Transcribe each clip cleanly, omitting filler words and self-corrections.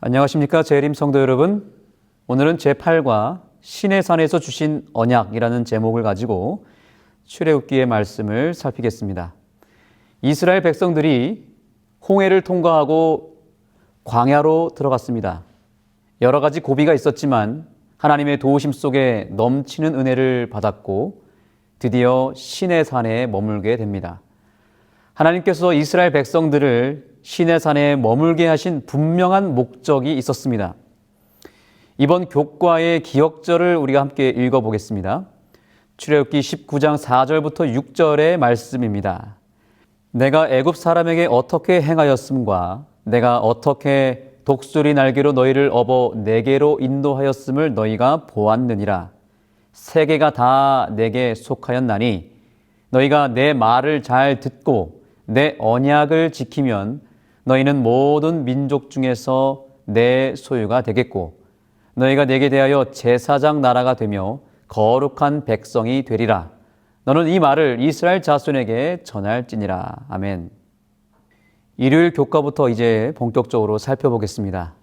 안녕하십니까 재림 성도 여러분. 오늘은 제8과 신의 산에서 주신 언약이라는 제목을 가지고 출애굽기의 말씀을 살피겠습니다. 이스라엘 백성들이 홍해를 통과하고 광야로 들어갔습니다. 여러 가지 고비가 있었지만 하나님의 도우심 속에 넘치는 은혜를 받았고 드디어 신의 산에 머물게 됩니다. 하나님께서 이스라엘 백성들을 신의 산에 머물게 하신 분명한 목적이 있었습니다. 이번 교과의 기억절을 우리가 함께 읽어보겠습니다. 출애굽기 19장 4절부터 6절의 말씀입니다. 내가 애굽 사람에게 어떻게 행하였음과 내가 어떻게 독수리 날개로 너희를 업어 내게로 인도하였음을 너희가 보았느니라. 세계가 다 내게 속하였나니 너희가 내 말을 잘 듣고 내 언약을 지키면 너희는 모든 민족 중에서 내 소유가 되겠고 너희가 내게 대하여 제사장 나라가 되며 거룩한 백성이 되리라. 너는 이 말을 이스라엘 자손에게 전할지니라. 아멘. 일요일 교과부터 이제 본격적으로 살펴보겠습니다.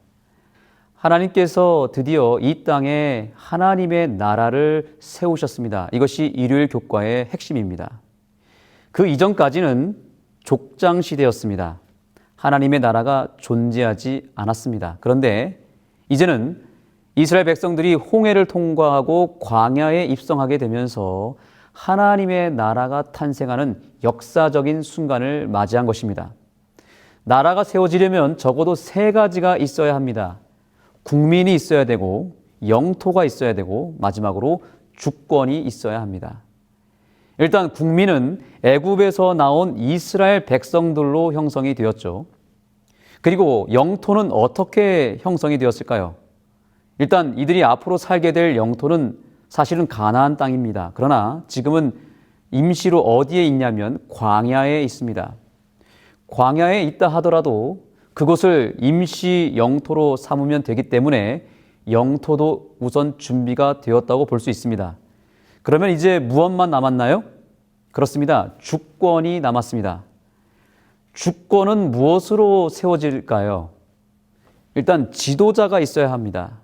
하나님께서 드디어 이 땅에 하나님의 나라를 세우셨습니다. 이것이 일요일 교과의 핵심입니다. 그 이전까지는 족장 시대였습니다. 하나님의 나라가 존재하지 않았습니다. 그런데 이제는 이스라엘 백성들이 홍해를 통과하고 광야에 입성하게 되면서 하나님의 나라가 탄생하는 역사적인 순간을 맞이한 것입니다. 나라가 세워지려면 적어도 세 가지가 있어야 합니다. 국민이 있어야 되고 영토가 있어야 되고 마지막으로 주권이 있어야 합니다. 일단 국민은 애굽에서 나온 이스라엘 백성들로 형성이 되었죠. 그리고 영토는 어떻게 형성이 되었을까요? 일단 이들이 앞으로 살게 될 영토는 사실은 가나안 땅입니다. 그러나 지금은 임시로 어디에 있냐면 광야에 있습니다. 광야에 있다 하더라도 그곳을 임시 영토로 삼으면 되기 때문에 영토도 우선 준비가 되었다고 볼 수 있습니다. 그러면 이제 무엇만 남았나요? 그렇습니다. 주권이 남았습니다. 주권은 무엇으로 세워질까요? 일단 지도자가 있어야 합니다.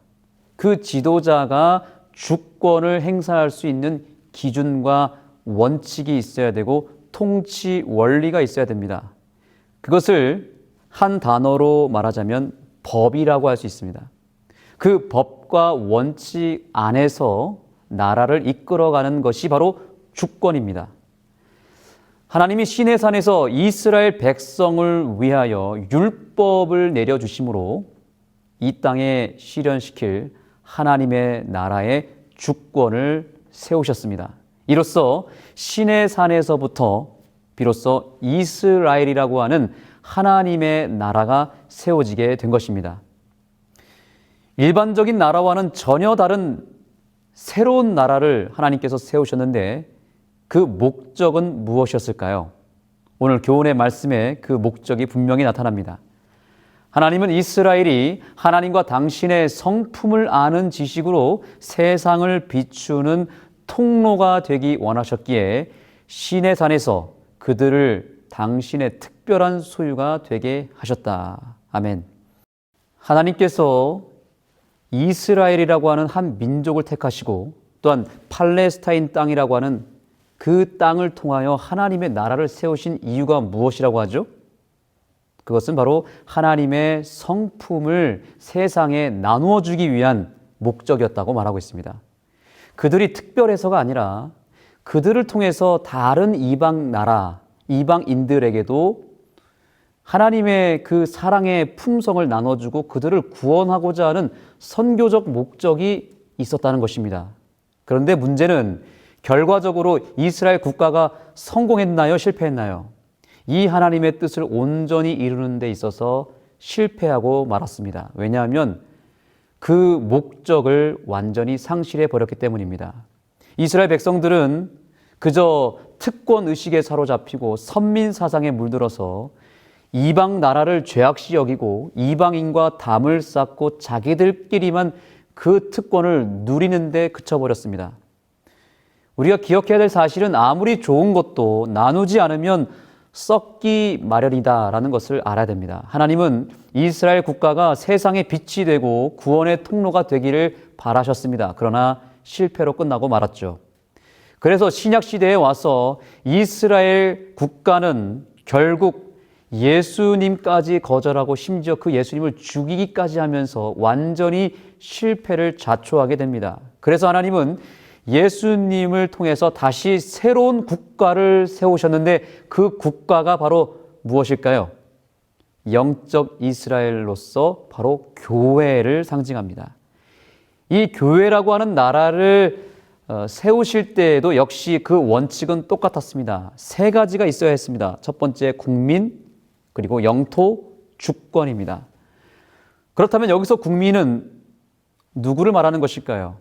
그 지도자가 주권을 행사할 수 있는 기준과 원칙이 있어야 되고 통치 원리가 있어야 됩니다. 그것을 한 단어로 말하자면 법이라고 할 수 있습니다. 그 법과 원칙 안에서 나라를 이끌어가는 것이 바로 주권입니다. 하나님이 시내 산에서 이스라엘 백성을 위하여 율법을 내려주심으로 이 땅에 실현시킬 하나님의 나라의 주권을 세우셨습니다. 이로써 시내 산에서부터 비로소 이스라엘이라고 하는 하나님의 나라가 세워지게 된 것입니다. 일반적인 나라와는 전혀 다른 새로운 나라를 하나님께서 세우셨는데 그 목적은 무엇이었을까요? 오늘 교훈의 말씀에 그 목적이 분명히 나타납니다. 하나님은 이스라엘이 하나님과 당신의 성품을 아는 지식으로 세상을 비추는 통로가 되기 원하셨기에 시내 산에서 그들을 당신의 특별한 소유가 되게 하셨다. 아멘. 하나님께서 이스라엘이라고 하는 한 민족을 택하시고 또한 팔레스타인 땅이라고 하는 그 땅을 통하여 하나님의 나라를 세우신 이유가 무엇이라고 하죠? 그것은 바로 하나님의 성품을 세상에 나누어 주기 위한 목적이었다고 말하고 있습니다. 그들이 특별해서가 아니라 그들을 통해서 다른 이방 나라, 이방인들에게도 하나님의 그 사랑의 품성을 나눠주고 그들을 구원하고자 하는 선교적 목적이 있었다는 것입니다. 그런데 문제는 결과적으로 이스라엘 국가가 성공했나요? 실패했나요? 이 하나님의 뜻을 온전히 이루는 데 있어서 실패하고 말았습니다. 왜냐하면 그 목적을 완전히 상실해 버렸기 때문입니다. 이스라엘 백성들은 그저 특권 의식에 사로잡히고 선민 사상에 물들어서 이방 나라를 죄악시 여기고 이방인과 담을 쌓고 자기들끼리만 그 특권을 누리는 데 그쳐버렸습니다. 우리가 기억해야 될 사실은 아무리 좋은 것도 나누지 않으면 썩기 마련이다라는 것을 알아야 됩니다. 하나님은 이스라엘 국가가 세상의 빛이 되고 구원의 통로가 되기를 바라셨습니다. 그러나 실패로 끝나고 말았죠. 그래서 신약 시대에 와서 이스라엘 국가는 결국 예수님까지 거절하고 심지어 그 예수님을 죽이기까지 하면서 완전히 실패를 자초하게 됩니다. 그래서 하나님은 예수님을 통해서 다시 새로운 국가를 세우셨는데 그 국가가 바로 무엇일까요? 영적 이스라엘로서 바로 교회를 상징합니다. 이 교회라고 하는 나라를 세우실 때에도 역시 그 원칙은 똑같았습니다. 세 가지가 있어야 했습니다. 첫 번째 국민, 그리고 영토, 주권입니다. 그렇다면 여기서 국민은 누구를 말하는 것일까요?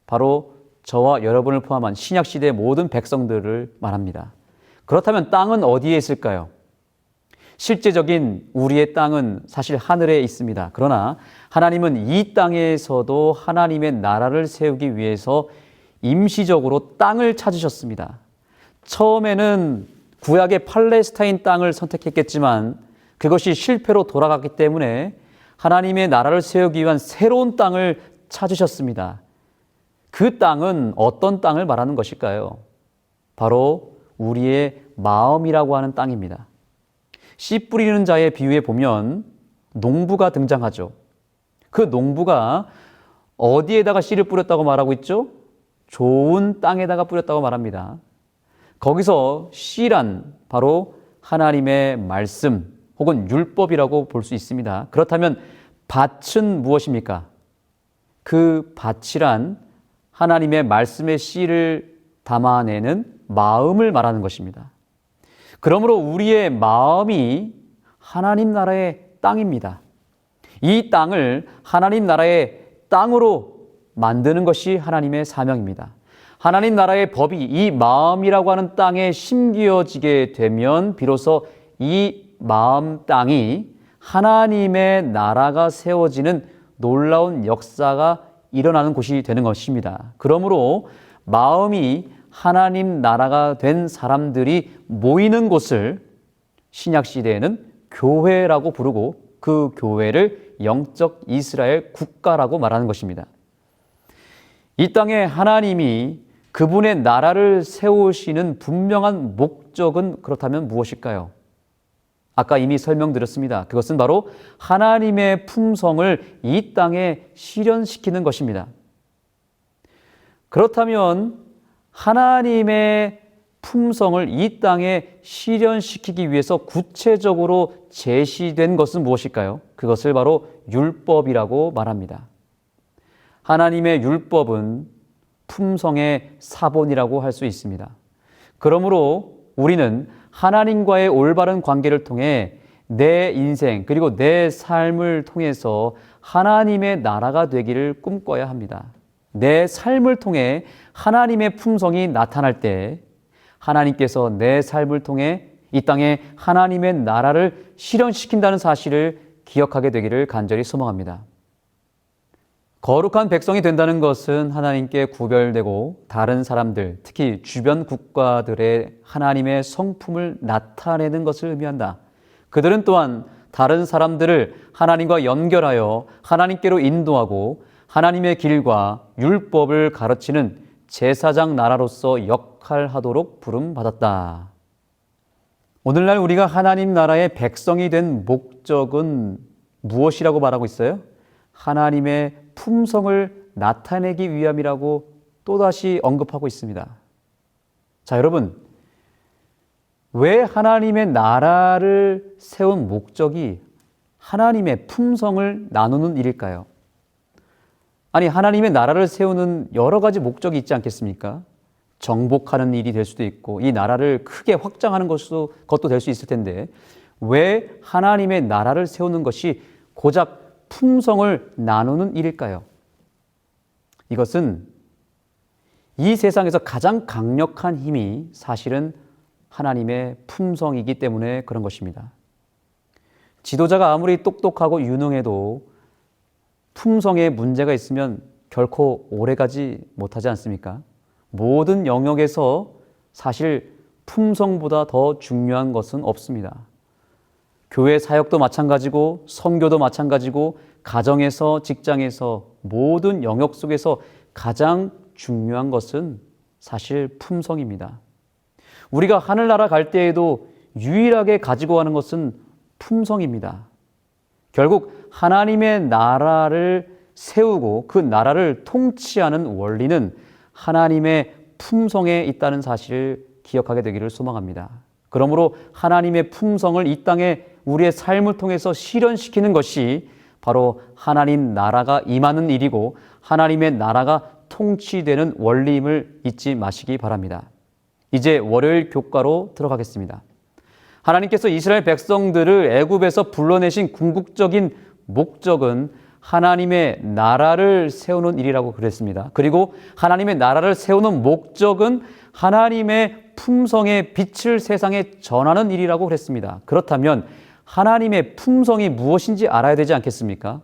바로 저와 여러분을 포함한 신약시대의 모든 백성들을 말합니다. 그렇다면 땅은 어디에 있을까요? 실제적인 우리의 땅은 사실 하늘에 있습니다. 그러나 하나님은 이 땅에서도 하나님의 나라를 세우기 위해서 임시적으로 땅을 찾으셨습니다. 처음에는 구약의 팔레스타인 땅을 선택했겠지만 그것이 실패로 돌아갔기 때문에 하나님의 나라를 세우기 위한 새로운 땅을 찾으셨습니다. 그 땅은 어떤 땅을 말하는 것일까요? 바로 우리의 마음이라고 하는 땅입니다. 씨 뿌리는 자의 비유에 보면 농부가 등장하죠. 그 농부가 어디에다가 씨를 뿌렸다고 말하고 있죠? 좋은 땅에다가 뿌렸다고 말합니다. 거기서 씨란 바로 하나님의 말씀 혹은 율법이라고 볼 수 있습니다. 그렇다면 밭은 무엇입니까? 그 밭이란 하나님의 말씀의 씨를 담아내는 마음을 말하는 것입니다. 그러므로 우리의 마음이 하나님 나라의 땅입니다. 이 땅을 하나님 나라의 땅으로 만드는 것이 하나님의 사명입니다. 하나님 나라의 법이 이 마음이라고 하는 땅에 심기어지게 되면 비로소 이 마음 땅이 하나님의 나라가 세워지는 놀라운 역사가 일어나는 곳이 되는 것입니다. 그러므로 마음이 하나님 나라가 된 사람들이 모이는 곳을 신약시대에는 교회라고 부르고 그 교회를 영적 이스라엘 국가라고 말하는 것입니다. 이 땅에 하나님이 그분의 나라를 세우시는 분명한 목적은 그렇다면 무엇일까요? 아까 이미 설명드렸습니다. 그것은 바로 하나님의 품성을 이 땅에 실현시키는 것입니다. 그렇다면 하나님의 품성을 이 땅에 실현시키기 위해서 구체적으로 제시된 것은 무엇일까요? 그것을 바로 율법이라고 말합니다. 하나님의 율법은 품성의 사본이라고 할 수 있습니다. 그러므로 우리는 하나님과의 올바른 관계를 통해 내 인생 그리고 내 삶을 통해서 하나님의 나라가 되기를 꿈꿔야 합니다. 내 삶을 통해 하나님의 품성이 나타날 때 하나님께서 내 삶을 통해 이 땅에 하나님의 나라를 실현시킨다는 사실을 기억하게 되기를 간절히 소망합니다. 거룩한 백성이 된다는 것은 하나님께 구별되고 다른 사람들, 특히 주변 국가들의 하나님의 성품을 나타내는 것을 의미한다. 그들은 또한 다른 사람들을 하나님과 연결하여 하나님께로 인도하고 하나님의 길과 율법을 가르치는 제사장 나라로서 역할하도록 부름받았다. 오늘날 우리가 하나님 나라의 백성이 된 목적은 무엇이라고 말하고 있어요? 하나님의 품성을 나타내기 위함이라고 또다시 언급하고 있습니다. 자, 여러분, 왜 하나님의 나라를 세운 목적이 하나님의 품성을 나누는 일일까요? 아니, 하나님의 나라를 세우는 여러 가지 목적이 있지 않겠습니까? 정복하는 일이 될 수도 있고 이 나라를 크게 확장하는 것도 될 수 있을 텐데 왜 하나님의 나라를 세우는 것이 고작 품성을 나누는 일일까요? 이것은 이 세상에서 가장 강력한 힘이 사실은 하나님의 품성이기 때문에 그런 것입니다. 지도자가 아무리 똑똑하고 유능해도 품성에 문제가 있으면 결코 오래가지 못하지 않습니까? 모든 영역에서 사실 품성보다 더 중요한 것은 없습니다. 교회 사역도 마찬가지고 선교도 마찬가지고 가정에서 직장에서 모든 영역 속에서 가장 중요한 것은 사실 품성입니다. 우리가 하늘나라 갈 때에도 유일하게 가지고 가는 것은 품성입니다. 결국 하나님의 나라를 세우고 그 나라를 통치하는 원리는 하나님의 품성에 있다는 사실을 기억하게 되기를 소망합니다. 그러므로 하나님의 품성을 이 땅에 우리의 삶을 통해서 실현시키는 것이 바로 하나님 나라가 임하는 일이고 하나님의 나라가 통치되는 원리임을 잊지 마시기 바랍니다. 이제 월요일 교과로 들어가겠습니다. 하나님께서 이스라엘 백성들을 애굽에서 불러내신 궁극적인 목적은 하나님의 나라를 세우는 일이라고 그랬습니다. 그리고 하나님의 나라를 세우는 목적은 하나님의 품성의 빛을 세상에 전하는 일이라고 그랬습니다. 그렇다면 하나님의 품성이 무엇인지 알아야 되지 않겠습니까?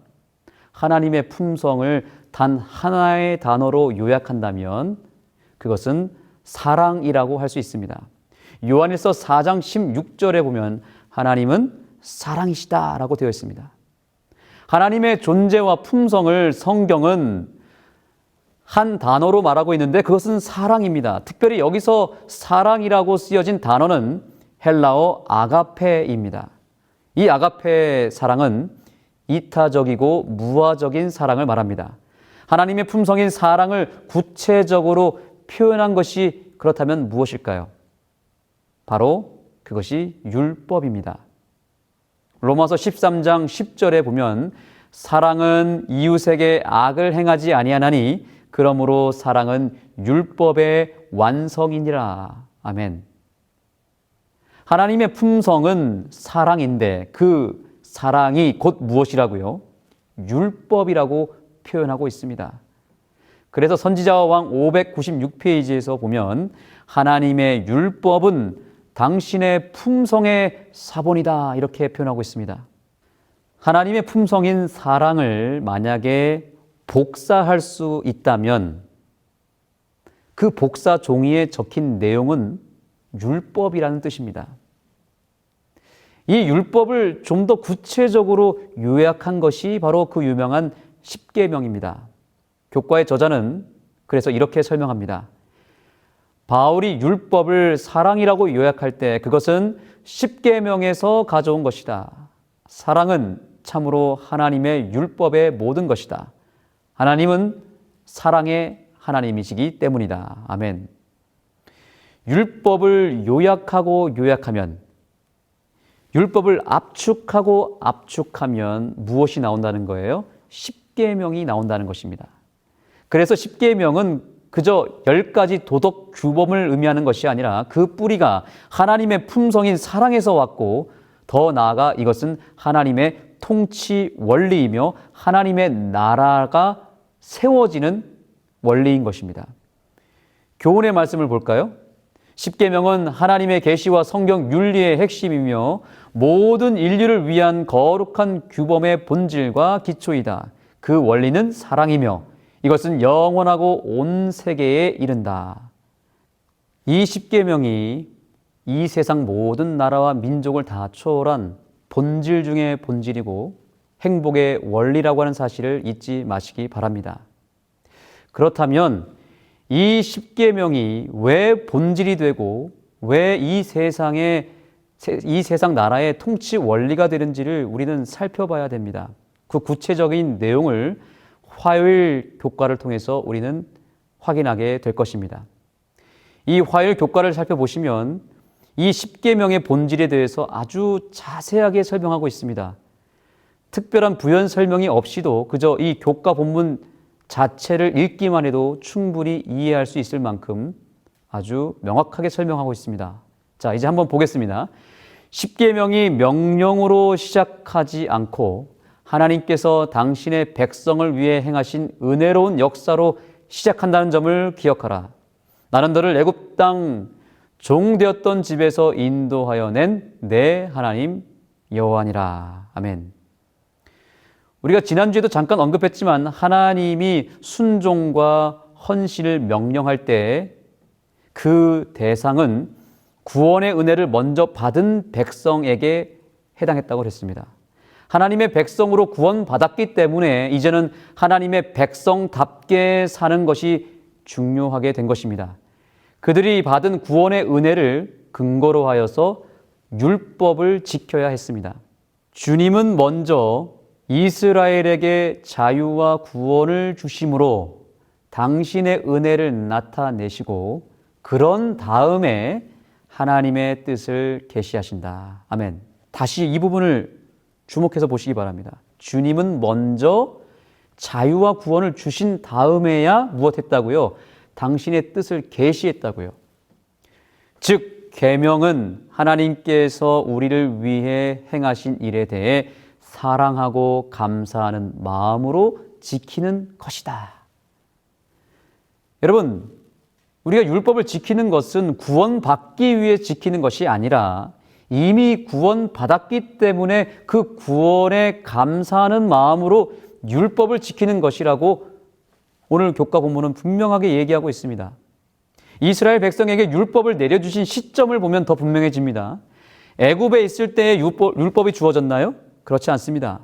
하나님의 품성을 단 하나의 단어로 요약한다면 그것은 사랑이라고 할 수 있습니다. 요한일서 4장 16절에 보면 하나님은 사랑이시다라고 되어 있습니다. 하나님의 존재와 품성을 성경은 한 단어로 말하고 있는데 그것은 사랑입니다. 특별히 여기서 사랑이라고 쓰여진 단어는 헬라어 아가페입니다. 이 아가페 사랑은 이타적이고 무화적인 사랑을 말합니다. 하나님의 품성인 사랑을 구체적으로 표현한 것이 그렇다면 무엇일까요? 바로 그것이 율법입니다. 로마서 13장 10절에 보면 사랑은 이웃에게 악을 행하지 아니하나니 그러므로 사랑은 율법의 완성이니라. 아멘. 하나님의 품성은 사랑인데 그 사랑이 곧 무엇이라고요? 율법이라고 표현하고 있습니다. 그래서 선지자와 왕 596페이지에서 보면 하나님의 율법은 당신의 품성의 사본이다 이렇게 표현하고 있습니다. 하나님의 품성인 사랑을 만약에 복사할 수 있다면 그 복사 종이에 적힌 내용은 율법이라는 뜻입니다. 이 율법을 좀 더 구체적으로 요약한 것이 바로 그 유명한 십계명입니다. 교과의 저자는 그래서 이렇게 설명합니다. 바울이 율법을 사랑이라고 요약할 때 그것은 십계명에서 가져온 것이다. 사랑은 참으로 하나님의 율법의 모든 것이다. 하나님은 사랑의 하나님이시기 때문이다. 아멘. 율법을 요약하고 요약하면, 율법을 압축하고 압축하면 무엇이 나온다는 거예요? 십계명이 나온다는 것입니다. 그래서 십계명은 그저 10가지 도덕 규범을 의미하는 것이 아니라 그 뿌리가 하나님의 품성인 사랑에서 왔고 더 나아가 이것은 하나님의 통치 원리이며 하나님의 나라가 세워지는 원리인 것입니다. 교훈의 말씀을 볼까요? 십계명은 하나님의 계시와 성경 윤리의 핵심이며 모든 인류를 위한 거룩한 규범의 본질과 기초이다. 그 원리는 사랑이며 이것은 영원하고 온 세계에 이른다. 이 십계명이 이 세상 모든 나라와 민족을 다 초월한 본질 중의 본질이고 행복의 원리라고 하는 사실을 잊지 마시기 바랍니다. 그렇다면 이 십계명이 왜 본질이 되고 왜 이 세상 나라의 통치 원리가 되는지를 우리는 살펴봐야 됩니다. 그 구체적인 내용을 화요일 교과를 통해서 우리는 확인하게 될 것입니다. 이 화요일 교과를 살펴보시면 이 십계명의 본질에 대해서 아주 자세하게 설명하고 있습니다. 특별한 부연 설명이 없이도 그저 이 교과 본문 자체를 읽기만 해도 충분히 이해할 수 있을 만큼 아주 명확하게 설명하고 있습니다. 자, 이제 한번 보겠습니다. 십계명이 명령으로 시작하지 않고 하나님께서 당신의 백성을 위해 행하신 은혜로운 역사로 시작한다는 점을 기억하라. 나는 너를 애굽 땅 종되었던 집에서 인도하여 낸 내 하나님 여호와니라. 아멘. 우리가 지난주에도 잠깐 언급했지만 하나님이 순종과 헌신을 명령할 때 그 대상은 구원의 은혜를 먼저 받은 백성에게 해당했다고 그랬습니다. 하나님의 백성으로 구원받았기 때문에 이제는 하나님의 백성답게 사는 것이 중요하게 된 것입니다. 그들이 받은 구원의 은혜를 근거로 하여서 율법을 지켜야 했습니다. 주님은 먼저 이스라엘에게 자유와 구원을 주심으로 당신의 은혜를 나타내시고 그런 다음에 하나님의 뜻을 계시하신다. 아멘. 다시 이 부분을 주목해서 보시기 바랍니다. 주님은 먼저 자유와 구원을 주신 다음에야 무엇했다고요? 당신의 뜻을 계시했다고요. 즉 계명은 하나님께서 우리를 위해 행하신 일에 대해 사랑하고 감사하는 마음으로 지키는 것이다. 여러분, 우리가 율법을 지키는 것은 구원받기 위해 지키는 것이 아니라 이미 구원받았기 때문에 그 구원에 감사하는 마음으로 율법을 지키는 것이라고 오늘 교과 본문은 분명하게 얘기하고 있습니다. 이스라엘 백성에게 율법을 내려주신 시점을 보면 더 분명해집니다. 애굽에 있을 때에 율법이 주어졌나요? 그렇지 않습니다.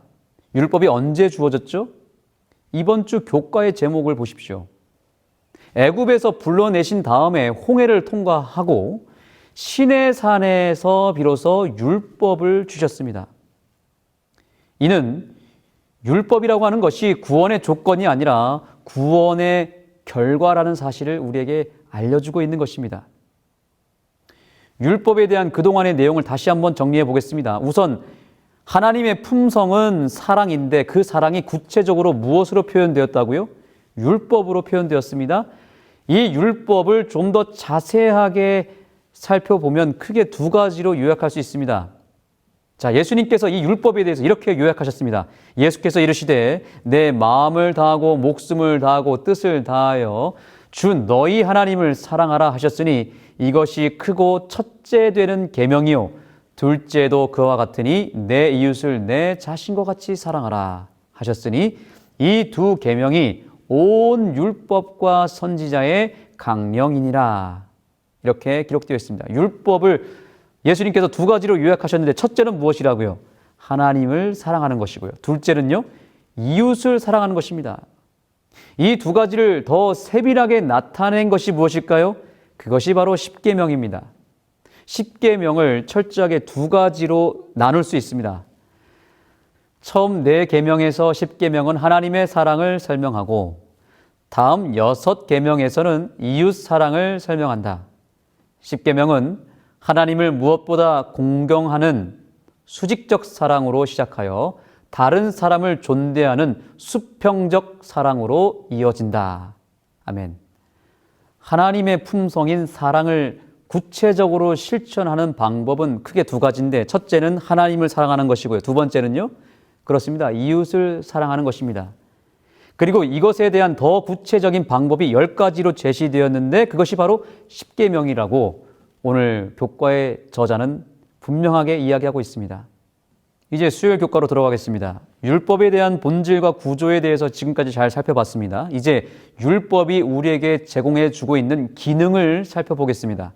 율법이 언제 주어졌죠? 이번 주 교과의 제목을 보십시오. 애굽에서 불러내신 다음에 홍해를 통과하고 시내산에서 비로소 율법을 주셨습니다. 이는 율법이라고 하는 것이 구원의 조건이 아니라 구원의 결과라는 사실을 우리에게 알려주고 있는 것입니다. 율법에 대한 그동안의 내용을 다시 한번 정리해 보겠습니다. 우선 하나님의 품성은 사랑인데 그 사랑이 구체적으로 무엇으로 표현되었다고요? 율법으로 표현되었습니다. 이 율법을 좀 더 자세하게 살펴보면 크게 두 가지로 요약할 수 있습니다. 자, 예수님께서 이 율법에 대해서 이렇게 요약하셨습니다. 예수께서 이르시되 내 마음을 다하고 목숨을 다하고 뜻을 다하여 주 너희 하나님을 사랑하라 하셨으니 이것이 크고 첫째 되는 계명이요 둘째도 그와 같으니 내 이웃을 내 자신과 같이 사랑하라 하셨으니 이 두 계명이 온 율법과 선지자의 강령이니라. 이렇게 기록되어 있습니다. 율법을 예수님께서 두 가지로 요약하셨는데 첫째는 무엇이라고요? 하나님을 사랑하는 것이고요. 둘째는요, 이웃을 사랑하는 것입니다. 이 두 가지를 더 세밀하게 나타낸 것이 무엇일까요? 그것이 바로 십계명입니다. 십계명을 철저하게 두 가지로 나눌 수 있습니다. 처음 네 계명에서 십계명은 하나님의 사랑을 설명하고 다음 6계명에서는 이웃 사랑을 설명한다. 십계명은 하나님을 무엇보다 공경하는 수직적 사랑으로 시작하여 다른 사람을 존대하는 수평적 사랑으로 이어진다. 아멘. 하나님의 품성인 사랑을 구체적으로 실천하는 방법은 크게 두 가지인데 첫째는 하나님을 사랑하는 것이고요. 두 번째는요, 그렇습니다. 이웃을 사랑하는 것입니다. 그리고 이것에 대한 더 구체적인 방법이 10가지로 제시되었는데 그것이 바로 십계명이라고 오늘 교과의 저자는 분명하게 이야기하고 있습니다. 이제 수요일 교과로 들어가겠습니다. 율법에 대한 본질과 구조에 대해서 지금까지 잘 살펴봤습니다. 이제 율법이 우리에게 제공해 주고 있는 기능을 살펴보겠습니다.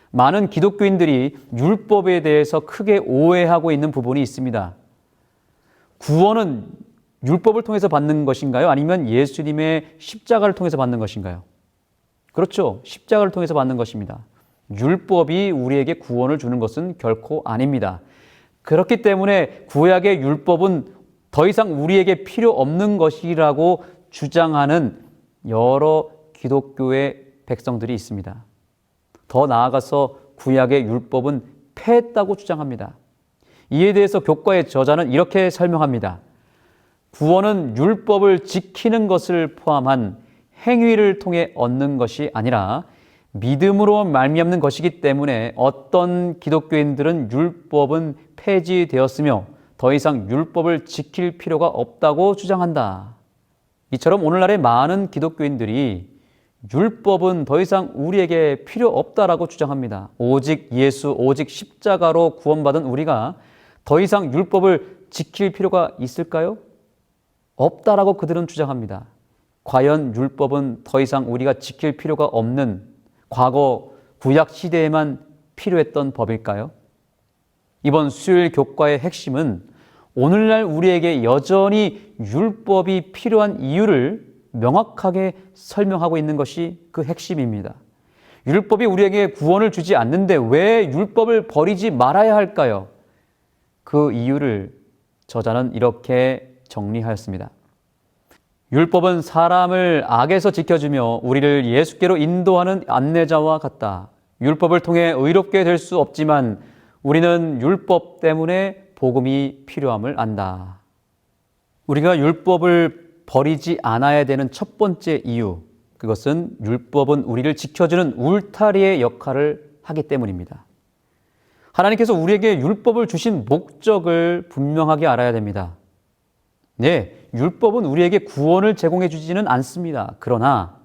많은 기독교인들이 율법에 대해서 크게 오해하고 있는 부분이 있습니다. 구원은 율법을 통해서 받는 것인가요? 아니면 예수님의 십자가를 통해서 받는 것인가요? 그렇죠. 십자가를 통해서 받는 것입니다. 율법이 우리에게 구원을 주는 것은 결코 아닙니다. 그렇기 때문에 구약의 율법은 더 이상 우리에게 필요 없는 것이라고 주장하는 여러 기독교의 백성들이 있습니다. 더 나아가서 구약의 율법은 폐했다고 주장합니다. 이에 대해서 교과의 저자는 이렇게 설명합니다. 구원은 율법을 지키는 것을 포함한 행위를 통해 얻는 것이 아니라 믿음으로 말미암는 것이기 때문에 어떤 기독교인들은 율법은 폐지되었으며 더 이상 율법을 지킬 필요가 없다고 주장한다. 이처럼 오늘날의 많은 기독교인들이 율법은 더 이상 우리에게 필요 없다라고 주장합니다. 오직 예수, 오직 십자가로 구원받은 우리가 더 이상 율법을 지킬 필요가 있을까요? 없다라고 그들은 주장합니다. 과연 율법은 더 이상 우리가 지킬 필요가 없는 과거 구약 시대에만 필요했던 법일까요? 이번 수요일 교과의 핵심은 오늘날 우리에게 여전히 율법이 필요한 이유를 명확하게 설명하고 있는 것이 그 핵심입니다. 율법이 우리에게 구원을 주지 않는데 왜 율법을 버리지 말아야 할까요? 그 이유를 저자는 이렇게 정리하였습니다. 율법은 사람을 악에서 지켜주며 우리를 예수께로 인도하는 안내자와 같다. 율법을 통해 의롭게 될 수 없지만 우리는 율법 때문에 복음이 필요함을 안다. 우리가 율법을 버리지 않아야 되는 첫 번째 이유, 그것은 율법은 우리를 지켜주는 울타리의 역할을 하기 때문입니다. 하나님께서 우리에게 율법을 주신 목적을 분명하게 알아야 됩니다. 네, 율법은 우리에게 구원을 제공해 주지는 않습니다. 그러나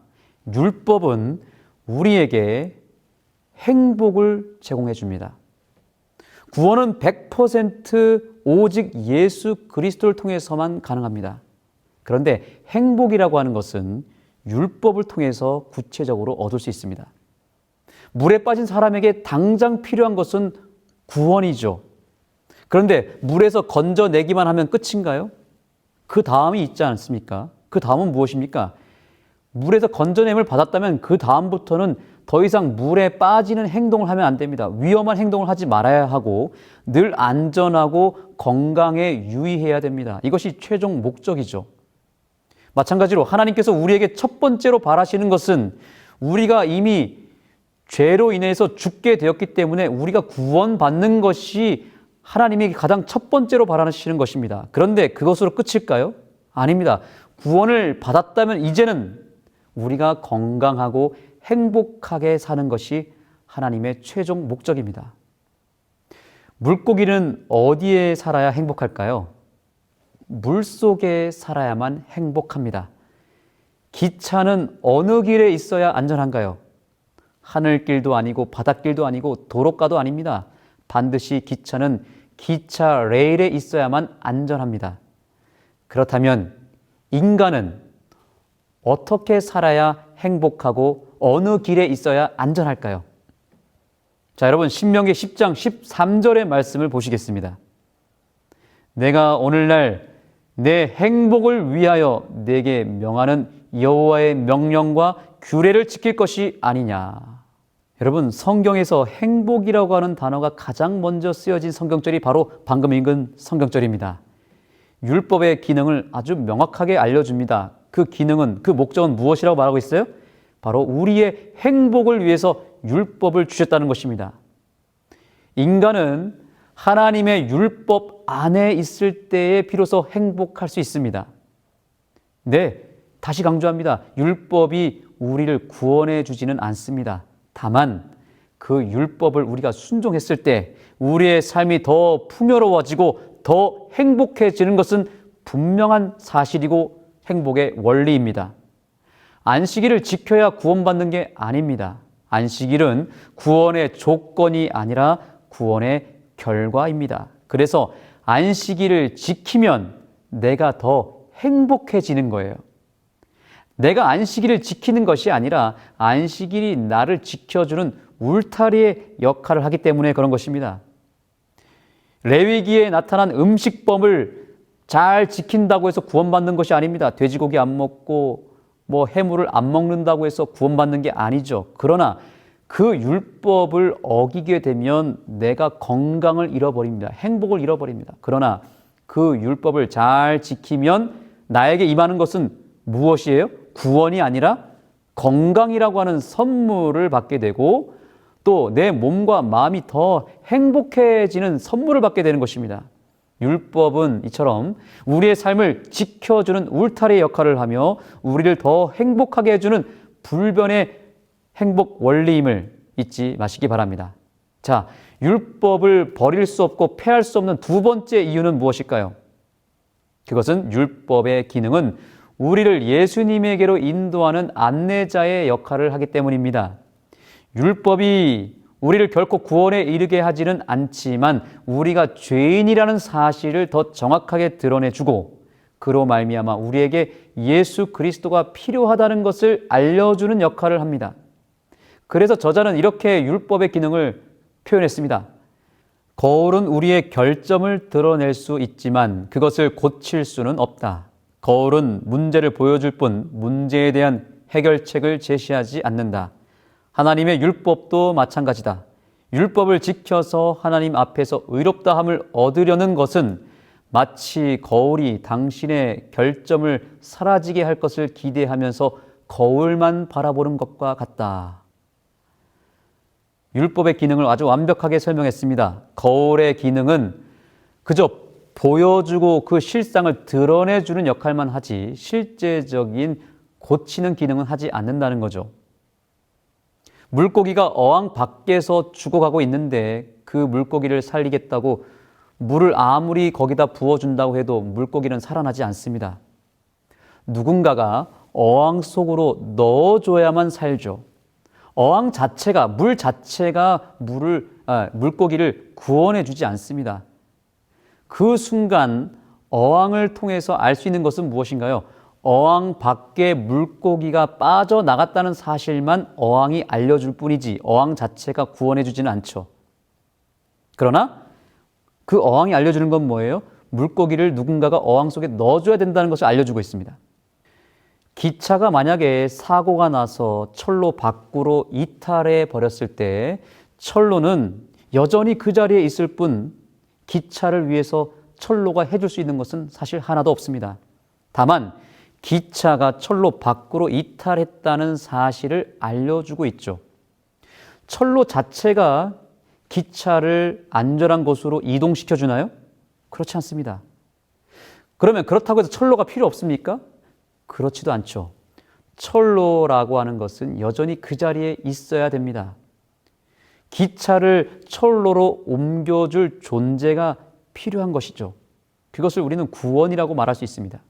율법은 우리에게 행복을 제공해 줍니다. 구원은 100% 오직 예수 그리스도를 통해서만 가능합니다. 그런데 행복이라고 하는 것은 율법을 통해서 구체적으로 얻을 수 있습니다. 물에 빠진 사람에게 당장 필요한 것은 구원이죠. 그런데 물에서 건져내기만 하면 끝인가요? 그 다음이 있지 않습니까? 그 다음은 무엇입니까? 물에서 건져냄을 받았다면 그 다음부터는 더 이상 물에 빠지는 행동을 하면 안 됩니다. 위험한 행동을 하지 말아야 하고 늘 안전하고 건강에 유의해야 됩니다. 이것이 최종 목적이죠. 마찬가지로 하나님께서 우리에게 첫 번째로 바라시는 것은 우리가 이미 죄로 인해서 죽게 되었기 때문에 우리가 구원받는 것이 하나님이 가장 첫 번째로 바라시는 것입니다. 그런데 그것으로 끝일까요? 아닙니다. 구원을 받았다면 이제는 우리가 건강하고 행복하게 사는 것이 하나님의 최종 목적입니다. 물고기는 어디에 살아야 행복할까요? 물속에 살아야만 행복합니다. 기차는 어느 길에 있어야 안전한가요? 하늘길도 아니고 바닷길도 아니고 도로가도 아닙니다. 반드시 기차는 기차 레일에 있어야만 안전합니다. 그렇다면 인간은 어떻게 살아야 행복하고 어느 길에 있어야 안전할까요? 자, 여러분 신명기 10장 13절의 말씀을 보시겠습니다. 내가 오늘날 내 행복을 위하여 내게 명하는 여호와의 명령과 규례를 지킬 것이 아니냐. 여러분 성경에서 행복이라고 하는 단어가 가장 먼저 쓰여진 성경절이 바로 방금 읽은 성경절입니다. 율법의 기능을 아주 명확하게 알려줍니다. 그 기능은, 그 목적은 무엇이라고 말하고 있어요? 바로 우리의 행복을 위해서 율법을 주셨다는 것입니다. 인간은 하나님의 율법 안에 있을 때에 비로소 행복할 수 있습니다. 네, 다시 강조합니다. 율법이 우리를 구원해 주지는 않습니다. 다만 그 율법을 우리가 순종했을 때 우리의 삶이 더 풍요로워지고 더 행복해지는 것은 분명한 사실이고 행복의 원리입니다. 안식일을 지켜야 구원받는 게 아닙니다. 안식일은 구원의 조건이 아니라 구원의 결과입니다. 그래서 안식일을 지키면 내가 더 행복해지는 거예요. 내가 안식일을 지키는 것이 아니라 안식일이 나를 지켜주는 울타리의 역할을 하기 때문에 그런 것입니다. 레위기에 나타난 음식법을 잘 지킨다고 해서 구원받는 것이 아닙니다. 돼지고기 안 먹고 해물을 안 먹는다고 해서 구원받는 게 아니죠. 그러나 그 율법을 어기게 되면 내가 건강을 잃어버립니다. 행복을 잃어버립니다. 그러나 그 율법을 잘 지키면 나에게 임하는 것은 무엇이에요? 구원이 아니라 건강이라고 하는 선물을 받게 되고 또 내 몸과 마음이 더 행복해지는 선물을 받게 되는 것입니다. 율법은 이처럼 우리의 삶을 지켜주는 울타리의 역할을 하며 우리를 더 행복하게 해주는 불변의 행복 원리임을 잊지 마시기 바랍니다. 자, 율법을 버릴 수 없고 폐할 수 없는 두 번째 이유는 무엇일까요? 그것은 율법의 기능은 우리를 예수님에게로 인도하는 안내자의 역할을 하기 때문입니다. 율법이 우리를 결코 구원에 이르게 하지는 않지만 우리가 죄인이라는 사실을 더 정확하게 드러내주고 그로 말미암아 우리에게 예수 그리스도가 필요하다는 것을 알려주는 역할을 합니다. 그래서 저자는 이렇게 율법의 기능을 표현했습니다. 거울은 우리의 결점을 드러낼 수 있지만 그것을 고칠 수는 없다. 거울은 문제를 보여줄 뿐 문제에 대한 해결책을 제시하지 않는다. 하나님의 율법도 마찬가지다. 율법을 지켜서 하나님 앞에서 의롭다함을 얻으려는 것은 마치 거울이 당신의 결점을 사라지게 할 것을 기대하면서 거울만 바라보는 것과 같다. 율법의 기능을 아주 완벽하게 설명했습니다. 거울의 기능은 그저 보여주고 그 실상을 드러내주는 역할만 하지 실제적인 고치는 기능은 하지 않는다는 거죠. 물고기가 어항 밖에서 죽어가고 있는데 그 물고기를 살리겠다고 물을 아무리 거기다 부어준다고 해도 물고기는 살아나지 않습니다. 누군가가 어항 속으로 넣어줘야만 살죠. 어항 자체가, 물 자체가 물고기를 구원해 주지 않습니다. 그 순간 어항을 통해서 알 수 있는 것은 무엇인가요? 어항 밖에 물고기가 빠져나갔다는 사실만 어항이 알려줄 뿐이지 어항 자체가 구원해 주지는 않죠. 그러나 그 어항이 알려주는 건 뭐예요? 물고기를 누군가가 어항 속에 넣어줘야 된다는 것을 알려주고 있습니다. 기차가 만약에 사고가 나서 철로 밖으로 이탈해 버렸을 때 철로는 여전히 그 자리에 있을 뿐 기차를 위해서 철로가 해줄 수 있는 것은 사실 하나도 없습니다. 다만 기차가 철로 밖으로 이탈했다는 사실을 알려주고 있죠. 철로 자체가 기차를 안전한 곳으로 이동시켜 주나요? 그렇지 않습니다. 그러면 그렇다고 해서 철로가 필요 없습니까? 그렇지도 않죠. 철로라고 하는 것은 여전히 그 자리에 있어야 됩니다. 기차를 철로로 옮겨줄 존재가 필요한 것이죠. 그것을 우리는 구원이라고 말할 수 있습니다.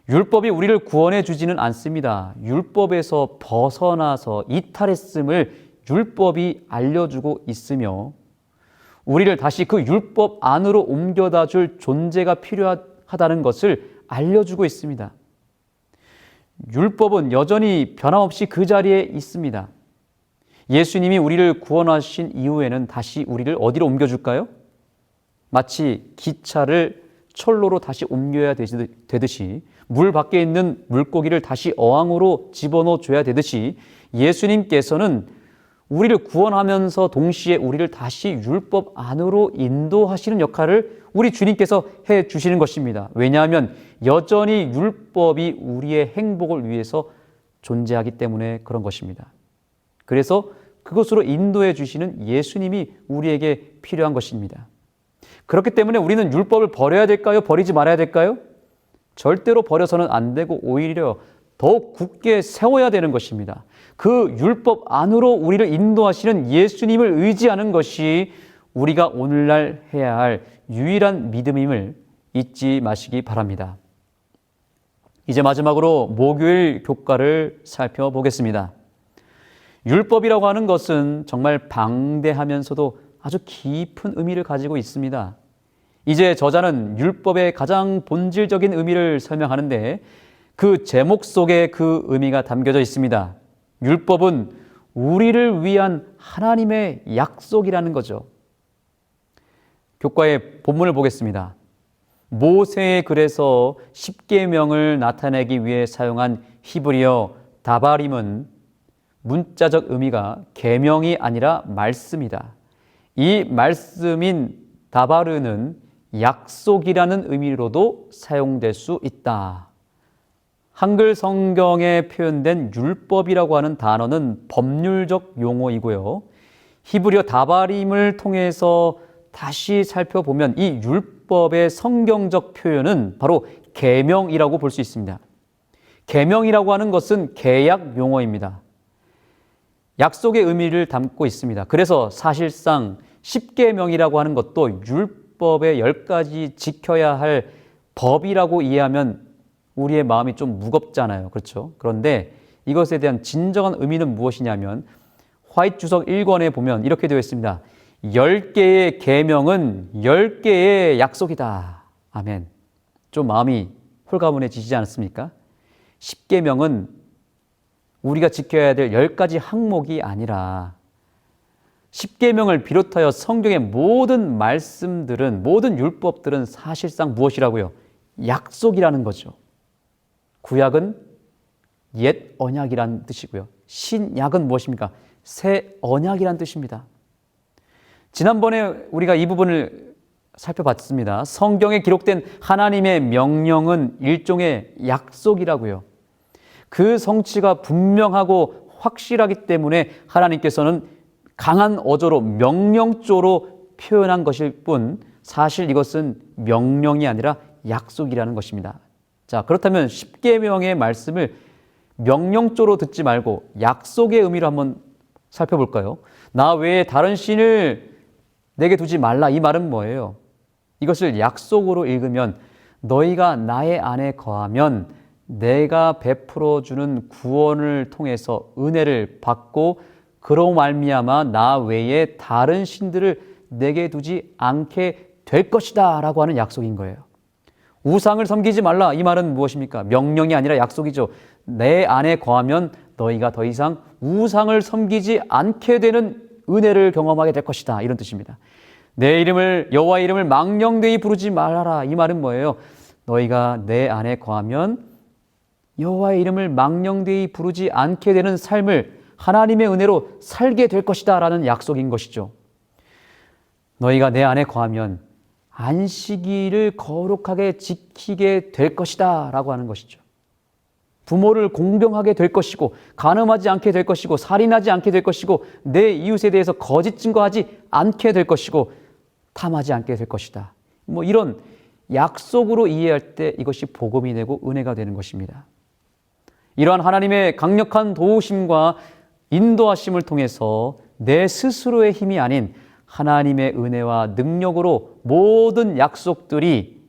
율법이 우리를 구원해 주지는 않습니다. 율법에서 벗어나서 이탈했음을 율법이 알려주고 있으며 우리를 다시 그 율법 안으로 옮겨다 줄 존재가 필요하다는 것을 알려주고 있습니다. 율법은 여전히 변함없이 그 자리에 있습니다. 예수님이 우리를 구원하신 이후에는 다시 우리를 어디로 옮겨줄까요? 마치 기차를 철로로 다시 옮겨야 되듯이 물 밖에 있는 물고기를 다시 어항으로 집어넣어 줘야 되듯이 예수님께서는 우리를 구원하면서 동시에 우리를 다시 율법 안으로 인도하시는 역할을 우리 주님께서 해 주시는 것입니다. 왜냐하면 여전히 율법이 우리의 행복을 위해서 존재하기 때문에 그런 것입니다. 그래서 그것으로 인도해 주시는 예수님이 우리에게 필요한 것입니다. 그렇기 때문에 우리는 율법을 버려야 될까요? 버리지 말아야 될까요? 절대로 버려서는 안 되고 오히려 더욱 굳게 세워야 되는 것입니다. 그 율법 안으로 우리를 인도하시는 예수님을 의지하는 것이 우리가 오늘날 해야 할 유일한 믿음임을 잊지 마시기 바랍니다. 이제 마지막으로 목요일 교과를 살펴보겠습니다. 율법이라고 하는 것은 정말 방대하면서도 아주 깊은 의미를 가지고 있습니다. 이제 저자는 율법의 가장 본질적인 의미를 설명하는데 그 제목 속에 그 의미가 담겨져 있습니다. 율법은 우리를 위한 하나님의 약속이라는 거죠. 교과의 본문을 보겠습니다. 모세의 글에서 십계명을 나타내기 위해 사용한 히브리어 다바림은 문자적 의미가 계명이 아니라 말씀이다. 이 말씀인 다바르는 약속이라는 의미로도 사용될 수 있다. 한글 성경에 표현된 율법이라고 하는 단어는 법률적 용어이고요. 히브리어 다바림을 통해서 다시 살펴보면 이 율법의 성경적 표현은 바로 계명이라고 볼 수 있습니다. 계명이라고 하는 것은 계약 용어입니다. 약속의 의미를 담고 있습니다. 그래서 사실상 십계명이라고 하는 것도 율법의 10가지 지켜야 할 법이라고 이해하면 우리의 마음이 좀 무겁잖아요. 그렇죠? 그런데 이것에 대한 진정한 의미는 무엇이냐면 화이트 주석 1권에 보면 이렇게 되어 있습니다. 10개의 계명은 10개의 약속이다. 아멘. 좀 마음이 홀가분해지지 않습니까? 십계명은 우리가 지켜야 될 10가지 항목이 아니라 십계명을 비롯하여 성경의 모든 말씀들은, 모든 율법들은 사실상 무엇이라고요? 약속이라는 거죠. 구약은 옛 언약이라는 뜻이고요. 신약은 무엇입니까? 새 언약이라는 뜻입니다. 지난번에 우리가 이 부분을 살펴봤습니다. 성경에 기록된 하나님의 명령은 일종의 약속이라고요. 그 성취가 분명하고 확실하기 때문에 하나님께서는 강한 어조로 명령조로 표현한 것일 뿐 사실 이것은 명령이 아니라 약속이라는 것입니다. 자, 그렇다면 십계명의 말씀을 명령조로 듣지 말고 약속의 의미로 한번 살펴볼까요? 나 외에 다른 신을 내게 두지 말라, 이 말은 뭐예요? 이것을 약속으로 읽으면 너희가 나의 안에 거하면 내가 베풀어주는 구원을 통해서 은혜를 받고 그로 말미암아 나 외에 다른 신들을 내게 두지 않게 될 것이다 라고 하는 약속인 거예요. 우상을 섬기지 말라, 이 말은 무엇입니까? 명령이 아니라 약속이죠. 내 안에 거하면 너희가 더 이상 우상을 섬기지 않게 되는 은혜를 경험하게 될 것이다, 이런 뜻입니다. 내 이름을, 여호와의 이름을 망령되이 부르지 말아라, 이 말은 뭐예요? 너희가 내 안에 거하면 여호와의 이름을 망령되이 부르지 않게 되는 삶을 하나님의 은혜로 살게 될 것이다 라는 약속인 것이죠. 너희가 내 안에 거하면 안식일을 거룩하게 지키게 될 것이다 라고 하는 것이죠. 부모를 공경하게 될 것이고, 간음하지 않게 될 것이고, 살인하지 않게 될 것이고, 내 이웃에 대해서 거짓 증거하지 않게 될 것이고, 탐하지 않게 될 것이다. 이런 약속으로 이해할 때 이것이 복음이 되고 은혜가 되는 것입니다. 이러한 하나님의 강력한 도우심과 인도하심을 통해서 내 스스로의 힘이 아닌 하나님의 은혜와 능력으로 모든 약속들이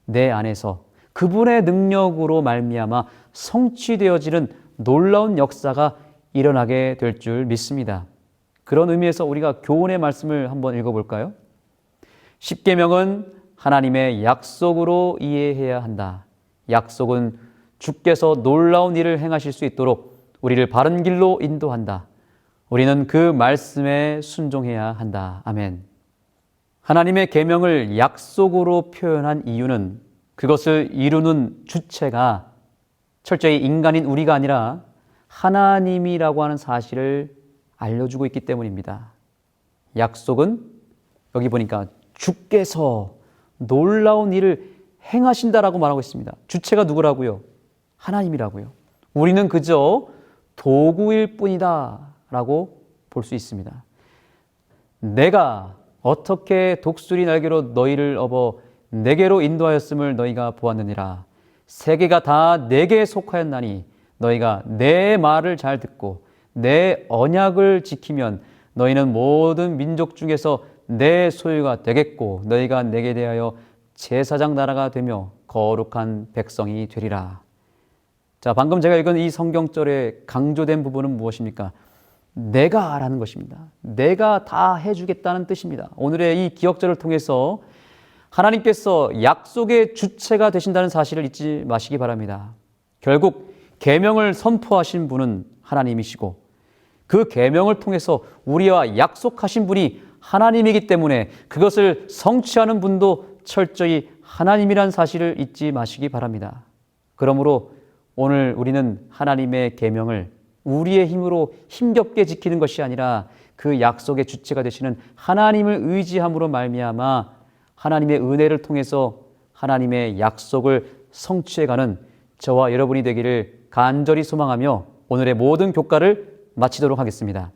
내 안에서 그분의 능력으로 말미암아 성취되어지는 놀라운 역사가 일어나게 될 줄 믿습니다. 그런 의미에서 우리가 교훈의 말씀을 한번 읽어볼까요? 십계명은 하나님의 약속으로 이해해야 한다. 약속은 주께서 놀라운 일을 행하실 수 있도록 우리를 바른 길로 인도한다. 우리는 그 말씀에 순종해야 한다. 아멘. 하나님의 계명을 약속으로 표현한 이유는 그것을 이루는 주체가 철저히 인간인 우리가 아니라 하나님이라고 하는 사실을 알려주고 있기 때문입니다. 약속은 여기 보니까 주께서 놀라운 일을 행하신다라고 말하고 있습니다. 주체가 누구라고요? 하나님이라고요. 우리는 그저 도구일 뿐이다 라고 볼 수 있습니다. 내가 어떻게 독수리 날개로 너희를 업어 내게로 인도하였음을 너희가 보았느니라. 세계가 다 내게 속하였나니 너희가 내 말을 잘 듣고 내 언약을 지키면 너희는 모든 민족 중에서 내 소유가 되겠고 너희가 내게 대하여 제사장 나라가 되며 거룩한 백성이 되리라. 자, 방금 제가 읽은 이 성경절에 강조된 부분은 무엇입니까? 내가 라는 것입니다. 내가 다 해주겠다는 뜻입니다. 오늘의 이 기억절을 통해서 하나님께서 약속의 주체가 되신다는 사실을 잊지 마시기 바랍니다. 결국 계명을 선포하신 분은 하나님이시고 그 계명을 통해서 우리와 약속하신 분이 하나님이기 때문에 그것을 성취하는 분도 철저히 하나님이란 사실을 잊지 마시기 바랍니다. 그러므로 오늘 우리는 하나님의 계명을 우리의 힘으로 힘겹게 지키는 것이 아니라 그 약속의 주체가 되시는 하나님을 의지함으로 말미암아 하나님의 은혜를 통해서 하나님의 약속을 성취해가는 저와 여러분이 되기를 간절히 소망하며 오늘의 모든 교과를 마치도록 하겠습니다.